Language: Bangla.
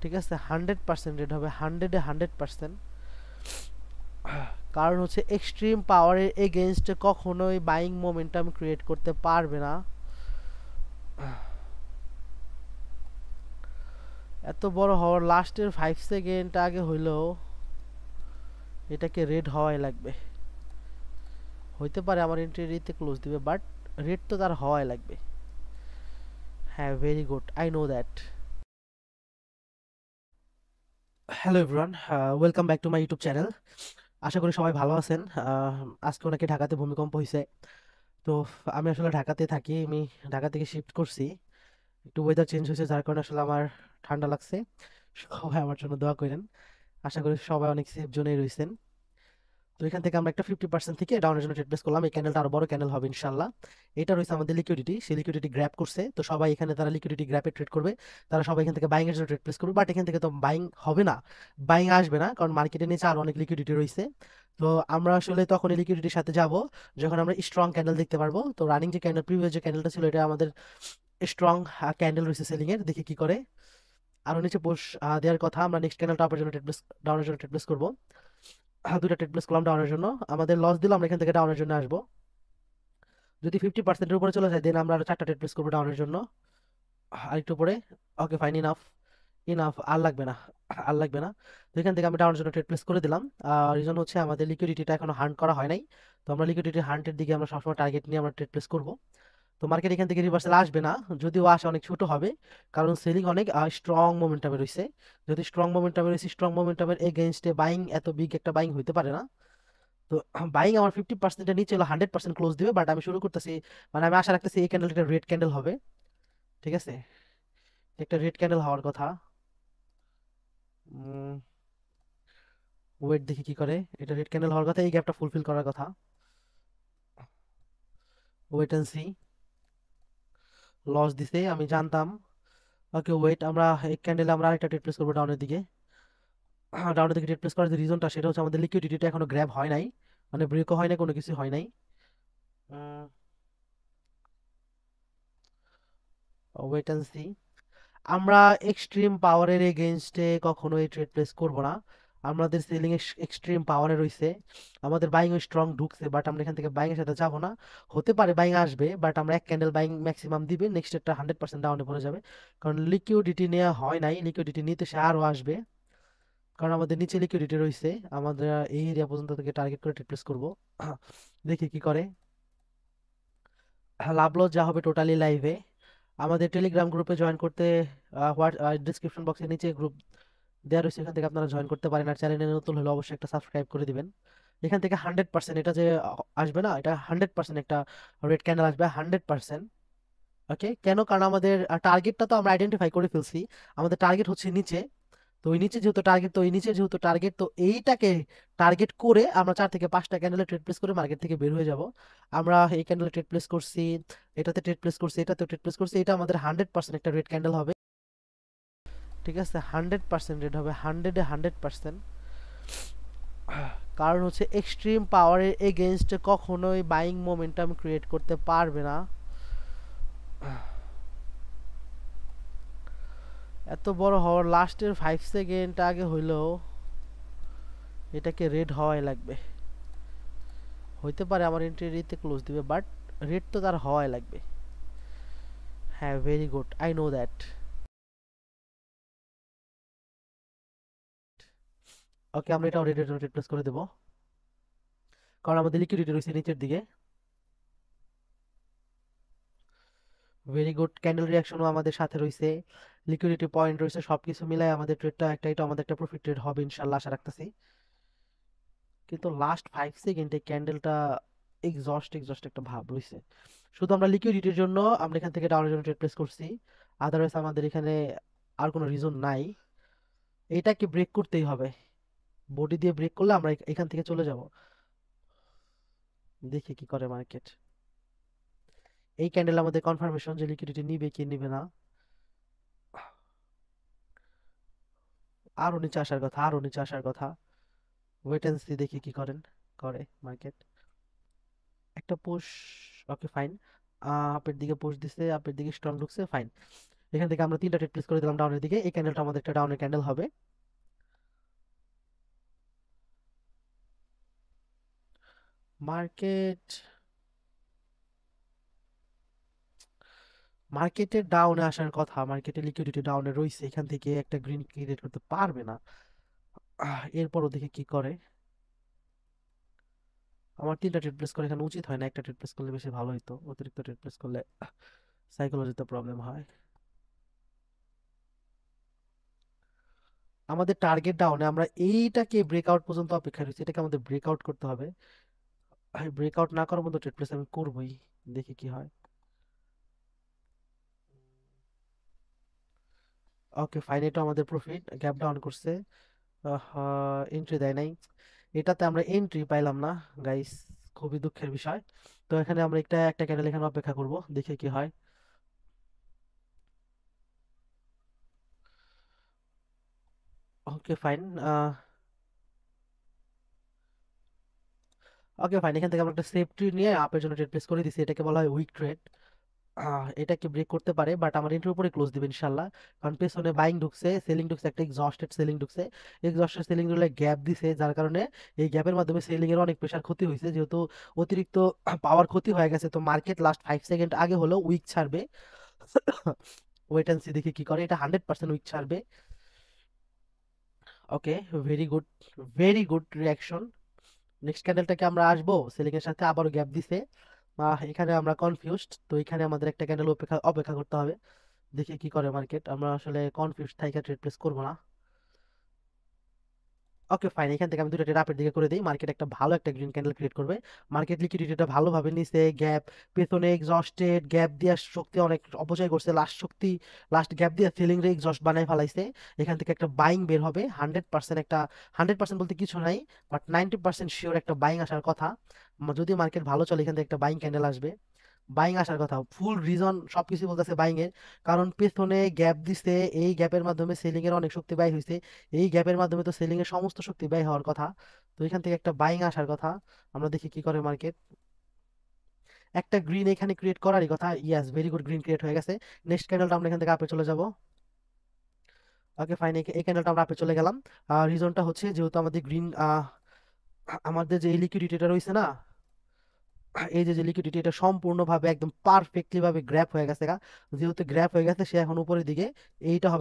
ঠিক আছে, 100% রেড হবে, 100% কারণ হচ্ছে এক্সট্রিম পাওয়ারের এগেনস্টে কখনোই বাইং মোমেন্টাম ক্রিয়েট করতে পারবে না। এত বড় হওয়ার লাস্টের 5 সেকেন্ড আগে হইলেও এটাকে রেড হওয়াই লাগবে। হইতে পারে আমার এন্ট্রিতে ক্লোজ দিবে, বাট রেড তো তার হওয়াই লাগবে। হ্যাঁ, very good, I know that. Hello everyone, welcome back to my YouTube channel. আশা করি সবাই ভালো আছেন। আজকে নাকি ঢাকাতে ভূমিকম্প হয়েছে। তো আমি আসলে ঢাকাতে থাকি, আমি ঢাকা থেকে শিফট করছি। একটু ওয়েদার চেঞ্জ হয়েছে, যার কারণে আসলে আমার ঠান্ডা লাগছে। সবাই আমার জন্য দোয়া করেন। আশা করি সবাই অনেক সেফ জোনেই রয়েছেন। তো এখান থেকে আমরা একটা 50% থেকে ডাউনের জন্য ট্রেড প্লেস করলাম। এই ক্যান্ডেলটা আরো বড় ক্যান্ডেল হবে ইনশাল্লাহ। এটা রয়েছে আমাদের লিকুইডিটি, সেই লিকুইডিটি গ্র্যাব করছে। তো সবাই এখানে তারা লিকুইডিটি গ্র্যাপে ট্রেড করবে। তারা সবাই এখান থেকে বাইং এর জন্য ট্রেড প্লেস করবে, বাট এখান থেকে তো বাইং হবে না, বাইং আসবে না, কারণ মার্কেটের নিচে আরো অনেক লিকুইডিটি রয়েছে। তো আমরা আসলে তখন এই লিকুইডিটির সাথে যাব যখন আমরা স্ট্রং ক্যান্ডেল দেখতে পারবো। তো রানিং যে ক্যান্ডেল, প্রিভিয়াস যে ক্যান্ডেলটা ছিল, এটা আমাদের স্ট্রং ক্যান্ডেল রয়েছে সেলিং এর। দেখি কি করে। আরো নিচে পোষ দেওয়ার কথা। আমরা নেক্সট ক্যান্ডেলটা আপনার জন্য ট্রেড প্লেস, ডাউনের জন্য ট্রেড প্লেস করবো। দুটা ট্রেড প্লেস করলাম ডাউনের জন্য, আমাদের লস দিল, আমরা এখান থেকে ডাউনের জন্য আসবো। যদি 50%-এর উপরে চলে যায়, দেন আমরা আরো 4টা ট্রেড প্লেস করবো ডাউনের জন্য। আরেকটু উপরে। ওকে, ফাইন, ইনাফ, ইনাফ, আর লাগবে না, আর লাগবে না। তো এখান থেকে আমি ডাউনের জন্য ট্রেড প্লেস করে দিলাম। রিজন হচ্ছে আমাদের লিকুইডিটিটা এখনো হান্ট করা হয় নাই। তো আমরা লিকুইডিটি হান্টের দিকে আমরা সবসময় টার্গেট নিয়ে আমরা ট্রেড প্লেস করবো। তো মার্কেট এখান থেকে রিভার্সাল আসবে না, যদিও আসে অনেক ছোট হবে, কারণ সেলিং অনেক স্ট্রং মোমেন্টামে রয়েছে। যদি স্ট্রং মোমেন্টামে রয়েছে, স্ট্রং মোমেন্টামের এগেইনস্টে বাইং, এত বিগ একটা বাইং হইতে পারে না। তো বাইং আমার 50%-এর নিচে হলো 100% ক্লোজ দিবে, বাট আমি শুরু করতেছি, মানে আমি আশা রাখতেছি এই ক্যান্ডেলটা একটা রেড ক্যান্ডেল হবে। ঠিক আছে, একটা রেড ক্যান্ডেল হওয়ার কথা। ওয়েট, দেখি কি করে। এটা রেড ক্যান্ডেল হওয়ার কথা, এই গ্যাপটা ফুলফিল করার কথা। Wait and C. লস দিছে, আমি জানতাম। ওকে ওয়েট, আমরা এই ক্যান্ডেলে আমরা আরেকটা ট্রেড প্লেস করবো ডাউনের দিকে। ডাউনের দিকে ট্রেড প্লেস করার যে রিজনটা, সেটা হচ্ছে আমাদের লিকুইডিটিটা এখনো গ্র্যাব হয় নাই, মানে ব্রেকও হয় নাই, কোনো কিছু হয় নাই। Wait and see. আমরা এক্সট্রিম পাওয়ারের এগেইনস্টে কখনোই ট্রেড প্লেস করব না। আমাদের সেলিং এক্সট্রিম পাওয়ারে রইছে, আমাদের বাইং স্ট্রং ঢুকছে, বাট আমরা এখান থেকে বাইং এর সাথে যাব না। হতে পারে বাইং আসবে, বাট আমরা এক ক্যান্ডেল বাইং ম্যাক্সিমাম দিবে, নেক্সট একটা 100% ডাউনে পড়ে যাবে। কারণ লিকুইডিটি নেওয়া হয় নাই, লিকুইডিটি নিতে সে আরো আসবে, কারণ আমাদের নিচে লিকুইডিটি রইছে। আমাদের এই এরিয়া পর্যন্ত থেকে টার্গেট করে ট্রেড প্লেস করবো। দেখি কি করে। লাভ লস যা হবে টোটালি লাইভে। আমাদের টেলিগ্রাম গ্রুপে জয়েন করতে ডিসক্রিপশন বক্সের নিচে গ্রুপ দেওয়া রয়েছে, এখান থেকে আপনারা জয়েন করতে পারেন। আর চ্যানেলে নতুন হলে অবশ্যই একটা সাবস্ক্রাইব করে দিবেন। এখান থেকে 100% এটা যে আসবে না, এটা 100% একটা রেড ক্যান্ডেল আসবে, 100%। ওকে, কেন? কারণ আমাদের টার্গেটটা তো আমরা আইডেন্টিফাই করে ফেলছি। আমাদের টার্গেট হচ্ছে নিচে। তো ওই নিচে যেহেতু টার্গেট, তো এই নিচে যেহেতু টার্গেট, তো এইটাকে টার্গেট করে আমরা 4 থেকে 5টা ক্যান্ডেলে ট্রেড প্লেস করে মার্কেট থেকে বের হয়ে যাব। আমরা এই ক্যান্ডেলে ট্রেড প্লেস করছি, এটাতে ট্রেড প্লেস করছি, এটাতে ট্রেড প্লেস করছি, এটা আমাদের 100% একটা রেড ক্যান্ডেল হবে। ঠিক আছে, 100% রেড হবে, 100%। কারণ হচ্ছে এক্সট্রিম পাওয়ারের এগেনস্টে কখনোই বাইং মোমেন্টাম ক্রিয়েট করতে পারবে না। এত বড় হওয়ার লাস্টের 5 সেকেন্ড আগে হইলেও এটাকে রেড হওয়াই লাগবে। হইতে পারে আমার এন্ট্রিতে ক্লোজ দিবে, বাট রেড তো তার হওয়াই লাগবে। হ্যাঁ, very good, I know that. Okay, আমরা এটা রেডের জন্য রিপ্লেস করে দেবো, কারণ আমাদের লিকুইডিটি রয়েছে নিচের দিকে। ভেরি গুড, ক্যান্ডেল রিয়াকশনও আমাদের সাথে রয়েছে, লিকুইডিটি পয়েন্ট রয়েছে, সবকিছু মিলাই আমাদের ট্রেডটা একটা, এটা আমাদের একটা প্রফিট ট্রেড হবে ইনশাল্লাহ, আশা রাখতেছি। কিন্তু লাস্ট 5 সেকেন্ডে ক্যান্ডেলটা এক্সস্ট এক্সস্ট একটা ভাব রয়েছে। শুধু আমরা লিকুইডিটির জন্য আমরা এখান থেকে ডাউনের জন্য ট্রেড প্লেস করছি, আদারওয়াইজ আমাদের এখানে আর কোনো রিজন নাই। এটাকে ব্রেক করতেই হবে, বডি দিয়ে ব্রেক করলে আমরা এখান থেকে চলে যাব। দেখি কি করে মার্কেট। এই ক্যান্ডেল আমাদের কনফার্মেশন যে লিকুইডিটি নিবে কি নিবে না। আরো নিচে আসার কথা, আরো নিচে আসার কথা। ওয়েট এন্ড সি, দেখি কি করে মার্কেট। একটা পুশ। ওকে ফাইন, আপের দিকে পুশ দিছে, আপের দিকে স্ট্রং ঢুকছে, ফাইন। এখান থেকে আমরা 3টা ট্রেড প্লেস করে দিলাম ডাউনের দিকে। এই ক্যান্ডেলটা আমাদের একটা ডাউনের ক্যান্ডেল হবে। মার্কেট মার্কেটে ডাউনে আসার কথা, মার্কেটে লিকুইডিটি ডাউনে রয়েছে, এখান থেকে একটা গ্রিন ক্রিয়েট করতে পারবে না। এরপরও দেখে কি করে। আমার 3টা ট্রেড প্লেস করে এখানে উচিত হয় না, একটা ট্রেড প্লেস করলে বেশি ভালো হতো, অতিরিক্ত ট্রেড প্লেস করলে সাইকোলজিতে প্রবলেম হয়। আমাদের টার্গেট ডাউনে, আমরা এইটাকে ব্রেকআউট পর্যন্ত অপেক্ষা রয়েছে, এটাকে আমাদের ব্রেকআউট করতে হবে। ব্রেকআউট না করার মতো ট্রেড প্লেস আমি করবোই, দেখি কি হয়। ওকে ফাইন, এটা আমাদের প্রফিট, গ্যাপ ডাউন করছে, এন্ট্রি দেয় নাই, এটাতে আমরা এন্ট্রি পাইলাম না গাইস, খুবই দুঃখের বিষয়। তো এখানে আমরা একটা একটা ক্যান্ডেল এখানে অপেক্ষা করব, দেখি কি হয়। ওকে ফাইন, ওকে ফাইন, এখান থেকে আমরা একটা সেফটি নিয়ে আপের জন্য ট্রেড প্লেস করে দিছি, এটাকে বলা হয় উইক ট্রেড। এটাকে ব্রেক করতে পারে, বাট আমার এন্ট্রির উপরে ক্লোজ দিবে ইনশাল্লাহ। কারণ পেছনে বাইং ঢুকছে, সেলিং ঢুকছে, একটা এক্সস্টেড সেলিং ঢুকছে। এক্সস্টেড সেলিং ধরলে গ্যাপ দিছে, যার কারণে এই গ্যাপের মাধ্যমে সেলিং এর অনেক প্রেশার ক্ষতি হয়েছে, যেহেতু অতিরিক্ত পাওয়ার ক্ষতি হয়ে গেছে, তো মার্কেট লাস্ট 5 সেকেন্ড আগে হলো উইক ছাড়বে। ওয়েট অ্যান্ড সি, দেখি কি করে, এটা 100% উইক ছাড়বে। Okay, very good, very good reaction. Next ক্যান্ডেলটাকে আমরা আসবো, সেলিং এর সাথে আবারও গ্যাপ দিছে। এখানে আমরা কনফিউজড, তো এখানে আমাদের একটা ক্যান্ডেল অপেক্ষা অপেক্ষা করতে হবে, দেখি কি করে মার্কেট। আমরা আসলে কনফিউজ থাইকা ট্রেড প্লেস করবো না। ওকে ফাইন, এখান থেকে আমি দুটো ট্রেড আপের দিকে করে দিই, মার্কেট একটা ভালো একটা গ্রিন ক্যান্ডেল ক্রিয়েট করবে। মার্কেট লিকুইডিটিটা ভালোভাবে নিছে, গ্যাপ পেছনে এক্সস্টেড, গ্যাপ দেওয়ার শক্তি অনেক অপচয় করছে, লাস্ট শক্তি, লাস্ট গ্যাপ দিয়ে সেলিং রে এক্সস্ট বানাই ফেলাইছে। এখান থেকে একটা বাইং বের হবে 100%, একটা 100% বলতে কিছু নাই, বাট 90% শিওর একটা বাইং আসার কথা। যদি মার্কেট ভালো চলে এখান থেকে একটা বাইং ক্যান্ডেল আসবে, বাইং আসার কথা, ফুল রিজন সবকিছু বলতেছে বাইং এর। কারণ পেছনে গ্যাপ দিছে, এই গ্যাপের মাধ্যমে সেলিং এর অনেক শক্তি ব্যয় হয়েছে, এই গ্যাপের মাধ্যমে তো সেলিং এর সমস্ত শক্তি ব্যয় হওয়ার কথা। তো এখান থেকে একটা বাইং আসার কথা, আমরা দেখি কি করে মার্কেট। একটা গ্রিন এখানে ক্রিয়েট করারই কথা, ইয়াস ভেরি গুড, গ্রিন ক্রিয়েট হয়ে গেছে। নেক্সট ক্যান্ডেলটা আমরা এখান থেকে আপে চলে যাব। ওকে ফাইন, এই ক্যান্ডেলটা আমরা আপে চলে গেলাম। রিজনটা হচ্ছে যেহেতু আমাদের গ্রিন, আমাদের যে লিকুইডিটিটা রয়েছে না, এই যে যে লিকুইডিটি, এটা সম্পূর্ণভাবে একদম পারফেক্টলি ভাবে গ্র্যাপ হয়ে গেছে যেহেতু গ্র্যাপ হয়ে গেছে, সে এখন উপরের দিকে, এইটা হবে